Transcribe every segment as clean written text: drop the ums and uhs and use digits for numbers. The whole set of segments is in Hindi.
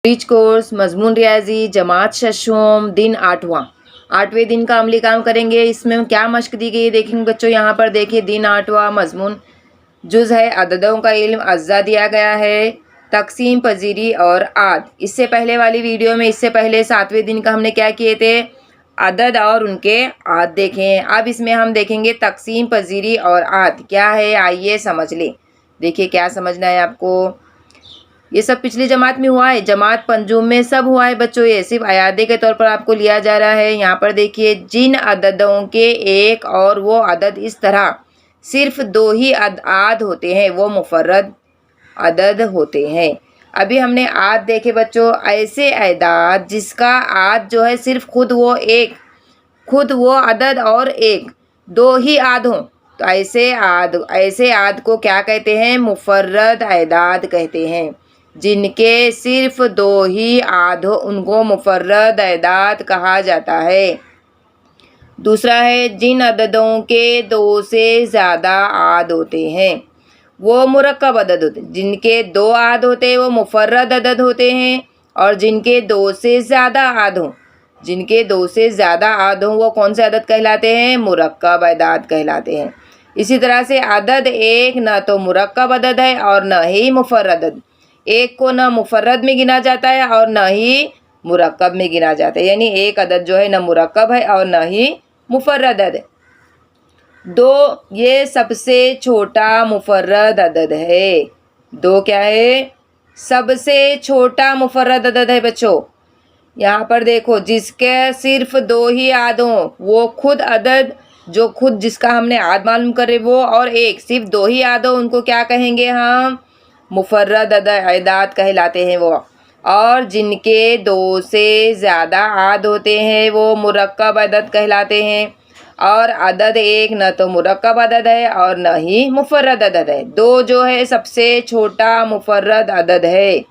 ब्रिज कोर्स मजमून रियाजी जमात शशोम दिन 8वें दिन का अमली काम करेंगे। इसमें क्या मश्क दी गई है देखेंगे बच्चों। यहाँ पर देखिए दिन 8वां मजमून जुज़ है अददों का इल्म अज्जा दिया गया है, तकसीम पजीरी और आद। इससे पहले वाली वीडियो में इससे पहले 7वें दिन का हमने क्या किए थे, अदद और उनके आद देखें। अब इसमें हम देखेंगे तकसीम पजीरी और आद क्या है, आइए समझ लें। देखिए क्या समझना है आपको। ये सब पिछली जमात में हुआ है, जमात पंजुम में सब हुआ है बच्चों। ये सिर्फ अयादे के तौर पर आपको लिया जा रहा है। यहाँ पर देखिए जिन अददों के एक और वो अदद इस तरह सिर्फ 2 ही आद होते हैं वो मुफर्रद अदद होते हैं। अभी हमने आद देखे बच्चों, ऐसे अदाद जिसका आद जो है सिर्फ खुद वो अदद और 2 ही आद हों, तो ऐसे आद को क्या कहते हैं, मुफर्रद अदाद कहते हैं। जिनके सिर्फ 2 ही आद हो उनको मुफर्रद अदाद कहा जाता है। दूसरा है जिन अददों के 2 से ज़्यादा आद होते हैं वो मुरक्कब अदद होते हैं। जिनके 2 आद होते हैं वो मुफर्रद अदद होते हैं, और जिनके 2 से ज़्यादा आद हों वो कौन से अदद कहलाते हैं, मुरक्कब अदाद कहलाते हैं। इसी तरह से अदद 1 न तो मुरक्कब अदद है और न ही मुफर्रद अदद। 1 को न मुफर्रद में गिना जाता है और न ही मुरक्कब में गिना जाता है, यानी 1 अदद जो है न मुरक्कब है और न ही मुफर्रद अदद। 2 ये सबसे छोटा मुफर्रद अदद है। 2 क्या है, सबसे छोटा मुफर्रद अदद है बच्चों। यहाँ पर देखो जिसके सिर्फ 2 ही आद हों वो खुद अदद जो खुद जिसका हमने आद मालूम करे वो, और सिर्फ 2 ही आद हो उनको क्या कहेंगे हम, मुफर्रद अदाद कहलाते हैं वो। और जिनके 2 से ज़्यादा आद होते हैं वो मुरक्कब अदद कहलाते हैं। और अदद 1 न तो मुरक्कब अदद है और न ही मुफर्रद अदद है। 2 जो है सबसे छोटा मुफर्रद अदद है।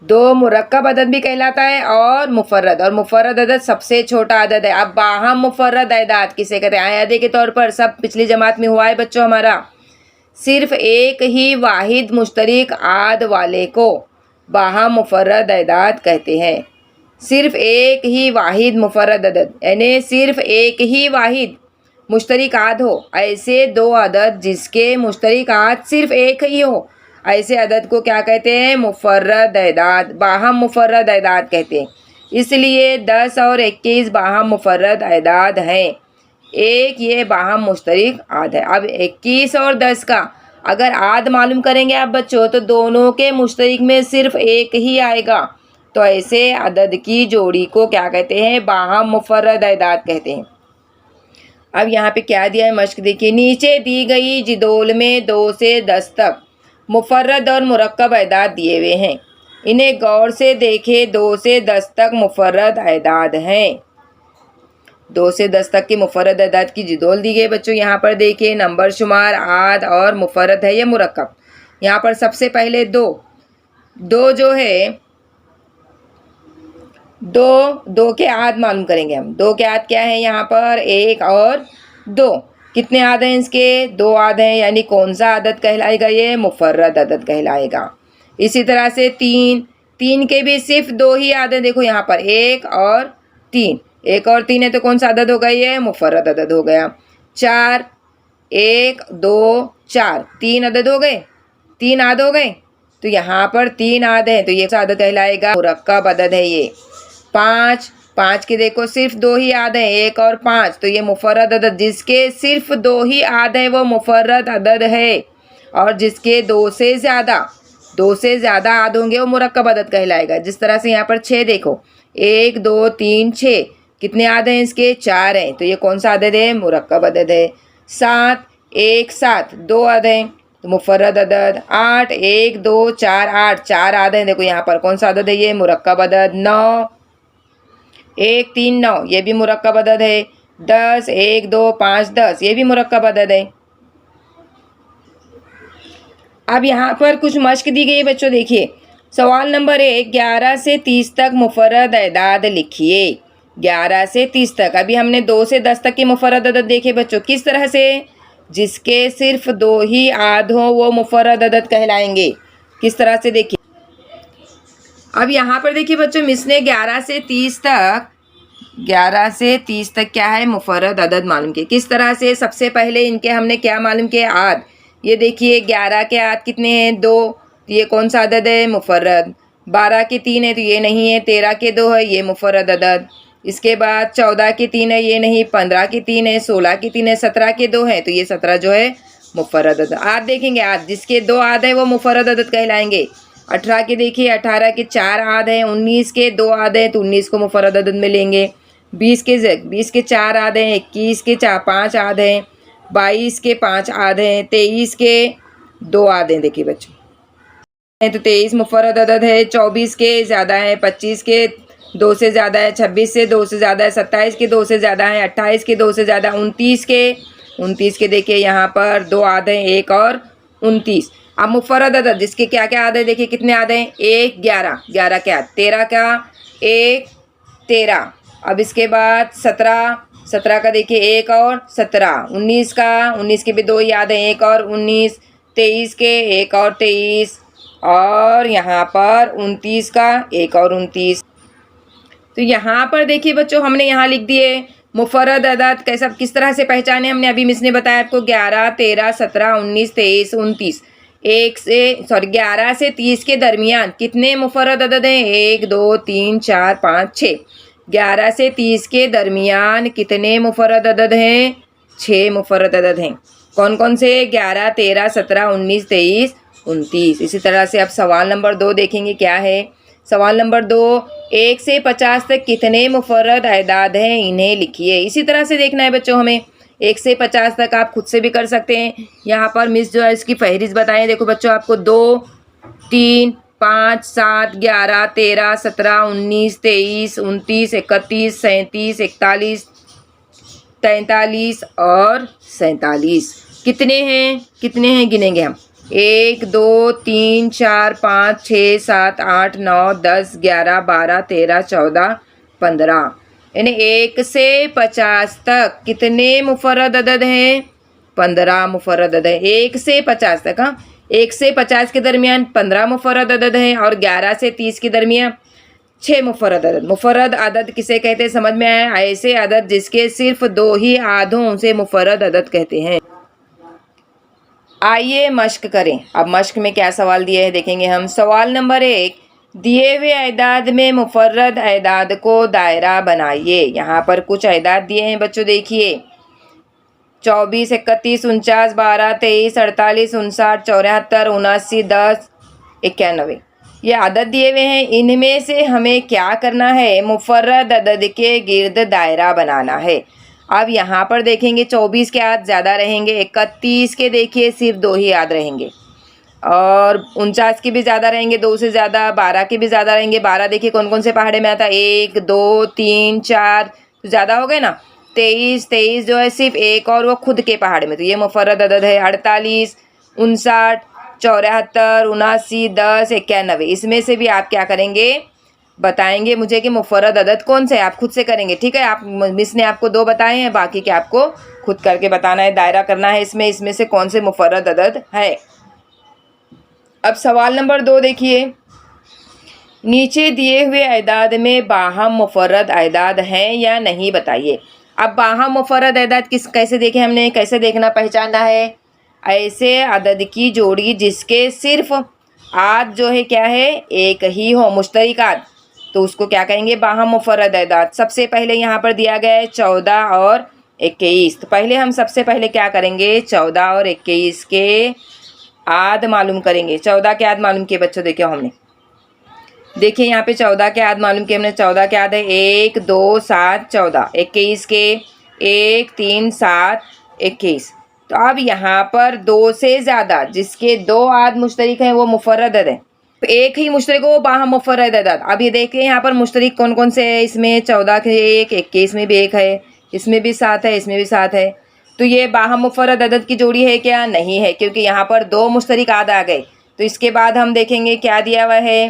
2 मुरक्कब अदद भी कहलाता है और मुफर्रद अदद सबसे छोटा अदद है। अब बाहम मुफर्रद अदाद किसे कहते हैं, आयादे के तौर पर सब पिछली जमात में हुआ है बच्चों हमारा। सिर्फ एक ही वाहिद मुश्तरक आद वाले को बाहम मुफर्रद अदाद कहते हैं। सिर्फ एक ही वाहिद मुफर्रद अदद यानी सिर्फ एक ही वाहिद मुश्तरक आद हो, ऐसे 2 अदद जिसके मुश्तरक आद सिर्फ एक ही हो, ऐसे अदद को क्या कहते हैं, मुफर्रद अदाद, बाहम मुफर्रद अदाद कहते हैं। इसलिए 10 और 21 बाहम मुफर्रद अदाद हैं। 1 ये बाहम मुश्तरक आद है। अब 21 और 10 का अगर आद मालूम करेंगे आप बच्चों तो दोनों के मुश्तरक में सिर्फ 1 ही आएगा, तो ऐसे अदद की जोड़ी को क्या कहते हैं, बाहम मुफर्रद अदाद कहते हैं। अब यहाँ पे क्या दिया है मश्क देखिए, नीचे दी गई जिदोल में 2 से 10 तक मुफर्रद और मुरक्कब अदाद दिए हुए हैं। इन्हें गौर से देखें। 2 से 10 तक मुफर्रद अदाद हैं। 2 से 10 तक की मुफर्रद अदाद की जिदोल दी गई बच्चों। यहाँ पर देखिए नंबर शुमार आद और मुफर्रद है या मुरक्कब। यहाँ पर सबसे पहले 2 जो है 2 के आद मालूम करेंगे हम। 2 के आद क्या है, यहाँ पर 1 और 2 कितने आद हैं इसके, 2 आद हैं, यानी कौन सा अदद कहलाएगा, ये मुफर्रद अदद कहलाएगा। इसी तरह से 3 के भी सिर्फ 2 ही आद हैं। देखो यहाँ पर 1 और 3 है तो कौन सा अदद हो गया, ये मुफर्रद अदद हो गया। 4 1 2 4 3 अदद हो गए, 3 आद हो गए, तो यहाँ पर 3 आद हैं तो ये अदद कहलाएगा, मुरक्कब अदद है ये। 5 के देखो सिर्फ 2 ही आद हैं, 1 और 5, तो ये मुफर्रद अदद, जिसके सिर्फ 2 ही आद हैं वो मुफर्रद अदद है। और जिसके 2 से ज़्यादा आद होंगे वो मुरक्कब अदद कहलाएगा। जिस तरह से यहाँ पर 6 देखो 1 2 3 6 कितने आद हैं इसके, 4 हैं, तो ये कौन सा अदद है, मुरक्कब अदद है। 7 1 7 2 आद हैं तो मुफर्रद अदद। 8 1 2 4 8 4 आद हैं, देखो यहाँ पर कौन सा अदद है, ये मुरक्कब अदद। 9 1 3 9 ये भी मुरक्कब अदद है। 10 1 2 5 10 ये भी मुरक्कब अदद है। अब यहाँ पर कुछ मश्क दी गई है बच्चों। देखिए सवाल नंबर 1, 11 से 30 तक मुफर्रद अदाद लिखिए। 11 से 30 तक। अभी हमने 2 से 10 तक की मुफर्रद अदद देखे बच्चों, किस तरह से, जिसके सिर्फ 2 ही आद हों वो मुफर्रद अदद कहलाएंगे। किस तरह से देखिए, अब यहाँ पर देखिए बच्चों, मिस ने 11 से 30 तक क्या है, मुफर्रद अदद मालूम किए। किस तरह से? सबसे पहले इनके हमने क्या मालूम किया, आद। ये देखिए 11 के आद कितने हैं, 2, ये कौन सा अदद है, मुफर्रद। 12 के 3 है तो ये नहीं है, 13 के 2 है, ये मुफर्रद अदद। इसके बाद 14 के 3 है, ये नहीं, 15 के 3 है, 16 के 3 है, 17 के 2 है तो ये 17 जो है मुफर्रद अदद। आद देखेंगे, आद जिसके 2 आद है वो मुफर्रद अदद कहलाएंगे। 18 के देखिए, 18 के 4 आद हैं, 19 के 2 आद हैं तो 19 को मुफर्रद अदद में लेंगे। 20 के 4 आद हैं, 21 के 5 आद हैं, 22 के 5 आद हैं, 23 के 2 आद हैं। देखिए बच्चों, तो 23 मुफर्रद अदद है। 24 के ज़्यादा है, 25 के 2 से ज़्यादा है, 26 से 2 से ज़्यादा है, 27 के 2 से ज़्यादा है, 28 के 2 से ज़्यादा, 29 के देखिए यहाँ पर 2 आद हैं, 1 और 29। अब मुफर्रद अदद जिसके क्या क्या आद है, देखिए कितने आद हैं, 1 11, 11 के आद, 13 का 1 13। अब इसके बाद 17 का देखिए 1 और 17, 19 के भी 2 याद हैं, 1 और 19, 23 के 1 और 23, और यहाँ पर 29 का 1 और 29। तो यहाँ पर देखिए बच्चों, हमने यहाँ लिख दिए मुफर्रद अदद कैसा, किस तरह से पहचाने हमने, अभी मिस ने बताया आपको, 11 13 17 19 23 29। 11 से 30 के दरमियान कितने मुफर्रद अदद हैं, 1 2 3 4 5 6। 11 से 30 के दरमियान कितने मुफर्रद अदद हैं, 6 मुफर्रद अदद हैं। कौन कौन से, 11 13 17 19 23 29। इसी तरह से अब सवाल नंबर 2 देखेंगे क्या है। सवाल नंबर 2, 1 से 50 तक कितने मुफर्रद अदाद हैं, इन्हें लिखिए। इसी तरह से देखना है बच्चों हमें, 1 से 50 तक आप खुद से भी कर सकते हैं। यहाँ पर मिस जो है इसकी फहरिस्त बताएं। देखो बच्चों, आपको 2 3 5 7 11 13 17 19 23 29 31 37 41 43 और 47 कितने हैं गिनेंगे हम, 1 2 3 4 5 6 7 8 9 10 11 12 13 14 15। यानी 1 से 50 तक कितने मुफर्रद अदद हैं, 15 मुफर्रद अदद है। 1 से 50 तक, हाँ, 1 से 50 के दरमियान 15 मुफर्रद अदद हैं, और 11 से 30 के दरमियान 6 मुफर्रद अदद। मुफर्रद अदद किसे कहते हैं, समझ में आया? ऐसे अदद जिसके सिर्फ 2 ही आधों से मुफर्रद अदद कहते हैं। आइए मश्क करें। अब मश्क में क्या सवाल दिए हैं देखेंगे हम। सवाल नंबर 1, दिए हुए अदाद में मुफर्रद अदाद को दायरा बनाइए। यहाँ पर कुछ अदाद दिए हैं बच्चों, देखिए 24 31 49 12 23 48 59 74 79 10 91 ये आदत दिए हुए हैं। इनमें से हमें क्या करना है, मुफर्रद अदद के गिर्द दायरा बनाना है। अब यहाँ पर देखेंगे 24 के आद ज़्यादा रहेंगे, 31 के देखिए सिर्फ 2 ही याद रहेंगे, और 49 के भी ज़्यादा रहेंगे, 2 से ज़्यादा, 12 के भी ज़्यादा रहेंगे। 12 देखिए कौन कौन से पहाड़े में आता है, 1 2 3 4 तो ज़्यादा हो गए ना। 23 जो है सिर्फ 1 और वो खुद के पहाड़ में, तो ये मुफर्रद अदद है। 48 59 74 79 10 91 इसमें से भी आप क्या करेंगे, बताएंगे मुझे कि मुफर्रद अदद कौन से है। आप खुद से करेंगे, ठीक है। आप मिस ने आपको 2 बताए हैं, बाकी के आपको खुद करके बताना है, दायरा करना है इसमें से कौन से मुफर्रद अदद है। अब सवाल नंबर 2 देखिए, नीचे दिए हुए अदाद में बाहम मुफर्रद अदाद हैं या नहीं बताइए। अब बाहम मुफर्रद अदाद कैसे देखें, हमने कैसे देखना पहचानना है, ऐसे अदद की जोड़ी जिसके सिर्फ आद जो है क्या है, एक ही हो, मुश्तरिक आद, तो उसको क्या कहेंगे, बाहम मुफर्रद अदाद। सबसे पहले यहाँ पर दिया गया है 14 और 21, तो पहले हम सबसे पहले क्या करेंगे, 14 और 21 के आद मालूम करेंगे। 14 के आद मालूम किए बच्चों, देखिए हमने, देखिए यहाँ पे 14 के आद मालूम किए हमने। 14 के आद है 1 2 7 14। 21 के 1 3 7 21। तो अब यहाँ पर 2 से ज़्यादा जिसके 2 आद मुश्तरिक हैं वो मुफर्रद अदद है, तो एक ही मुश्तरिक हो वो बाहम मुफर्रद अदद। अब ये देखिए यहाँ पर मुश्तरिक कौन कौन से है, इसमें 14 के 1, 21 में भी 1 है, इसमें भी 7 है, इसमें भी 7 है, तो ये बाहम मुफर्रद अदद की जोड़ी है क्या, नहीं है, क्योंकि यहाँ पर 2 मुश्तरिक आद आ गए। तो इसके बाद हम देखेंगे क्या दिया हुआ है,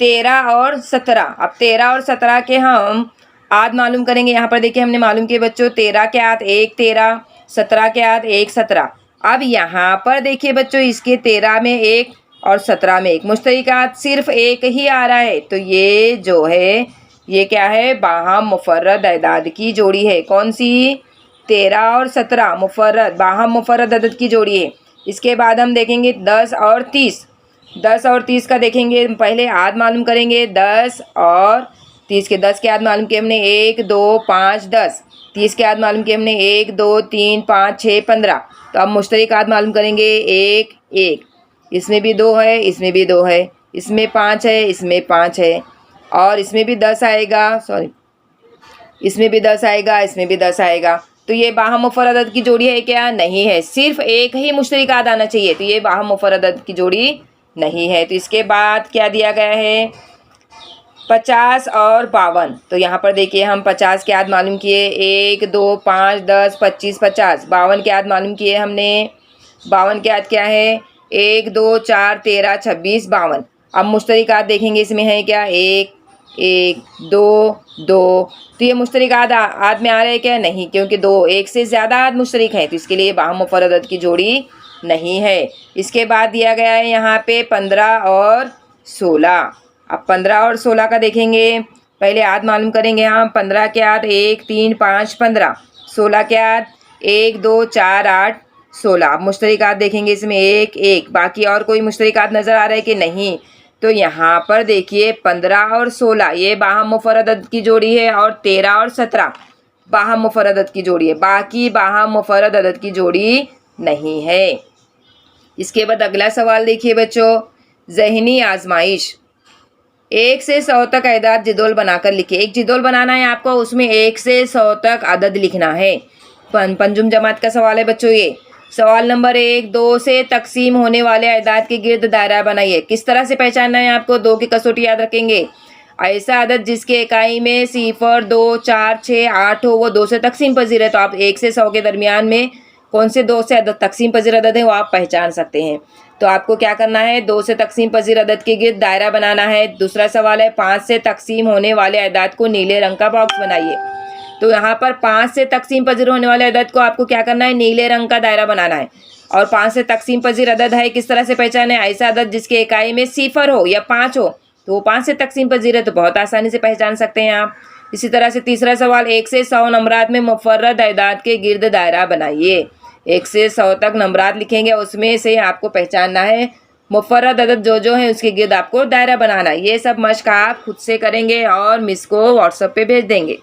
13 और 17। अब 13 और 17 के हम आद मालूम करेंगे। यहाँ पर देखिए हमने मालूम किए बच्चों, 13 के आद 1 13, 17 के आद 1 17। अब यहाँ पर देखिए बच्चों, इसके 13 में 1 और 17 में 1 मुश्तरिकात सिर्फ एक ही आ रहा है, तो ये जो है ये क्या है, बाहम मुफर्रद अदाद की जोड़ी है। कौन सी? 13 और 17 मुफर्रद बाहम मुफर्रद अदद की जोड़ी है। इसके बाद हम देखेंगे 10 और 30। 10 और 30 का देखेंगे, पहले आद मालूम करेंगे। 10 और 30 के 10 के आद मालूम किए हमने 1 2 5 10। 30 के आद मालूम किए हमने 1 2 3 5 6 15। तो अब मुश्तरिक आद मालूम करेंगे 1 1। इसमें भी 2 है, इसमें भी 2 है, इसमें 5 है, इसमें 5 है, और इसमें भी 10 आएगा, सॉरी इसमें भी 10 आएगा, इसमें भी 10 आएगा। तो ये बाहम मुफर्रद अदद की जोड़ी है क्या? नहीं है। सिर्फ एक ही मुश्तरिक आद आना चाहिए, तो ये बाहम मुफर्रद अदद की जोड़ी नहीं है। तो इसके बाद क्या दिया गया है? 50 और 52। तो यहाँ पर देखिए हम 50 के आद मालूम किए 1 2 5 10 25 50। 52 के आद मालूम किए हमने। 52 के आद क्या है? 1 2 4 13 26 52। अब मुश्तरिक आद देखेंगे, इसमें है क्या? 1 1 2 2। तो ये मुश्तरिक आद में आ रहे हैं क्या? नहीं, क्योंकि 2 1 से ज़्यादा आद मुश्तरिक हैं, तो इसके लिए बाहम मुफर्रद अदद की जोड़ी नहीं है। इसके बाद दिया गया है यहाँ पे 15 और 16। अब 15 और 16 का देखेंगे, पहले आद मालूम करेंगे हम। 15 के आद 1 3 5 15। 16 के आद 1 2 4 8 16। अब मुश्तरिक आद देखेंगे, इसमें 1 1। बाकी और कोई मुश्तरिक आद नज़र आ रहा है कि नहीं? तो यहाँ पर देखिए 15 और 16 ये बाहम मुफर्रद अदद की जोड़ी है, और 13 और 17 बाहम मुफर्रद अदद की जोड़ी है। बाकी बाहम मुफर्रद अदद की जोड़ी नहीं है। इसके बाद अगला सवाल देखिए बच्चों, ज़हनी आजमाइश। 1 से 100 तक अदाद जिदोल बनाकर लिखिए। एक जिदोल बनाना है आपको, उसमें 1 से 100 तक अदद लिखना है। पंजुम जमात का सवाल है बच्चों ये। सवाल नंबर 1, 2 से तकसीम होने वाले अदाद के गिर्द दायरा बनाइए। किस तरह से पहचानना है आपको? 2 की कसौटी याद रखेंगे। ऐसा अदद जिसके इकाई में 0 2 4 6 8 हो, वो 2 से तकसीम पजीर है। तो आप 1 से 100 के दरमियान में कौन से 2 से अदद तकसीम पजीर अदद है वो आप पहचान सकते हैं। तो आपको क्या करना है? 2 से तकसीम पजीर अदद के गिर्द दायरा बनाना है। दूसरा सवाल है 5 से तकसीम होने वाले अदाद को नीले रंग का बॉक्स बनाइए। तो यहाँ पर 5 से तकसीम पजीर होने वाले अदद को आपको क्या करना है? नीले रंग का दायरा बनाना है। और 5 से तकसीम पजीर अदद है, किस तरह से पहचाने? ऐसा अदद जिसके इकाई में 0 हो या 5 हो, तो वो 5 से तकसीम पजीर है, तो बहुत आसानी से पहचान सकते हैं आप। इसी तरह से तीसरा सवाल, 1 से 100 नंबरात में मुफर्रद अदाद के गिर्द दायरा बनाइए। 1 से 100 तक नंबरात लिखेंगे, उसमें से आपको पहचानना है मुफर्रद अदद जो है उसके गिर्द आपको दायरा बनाना है। ये सब मश्क आप खुद से करेंगे और मिस को व्हाट्सएप पे भेज देंगे।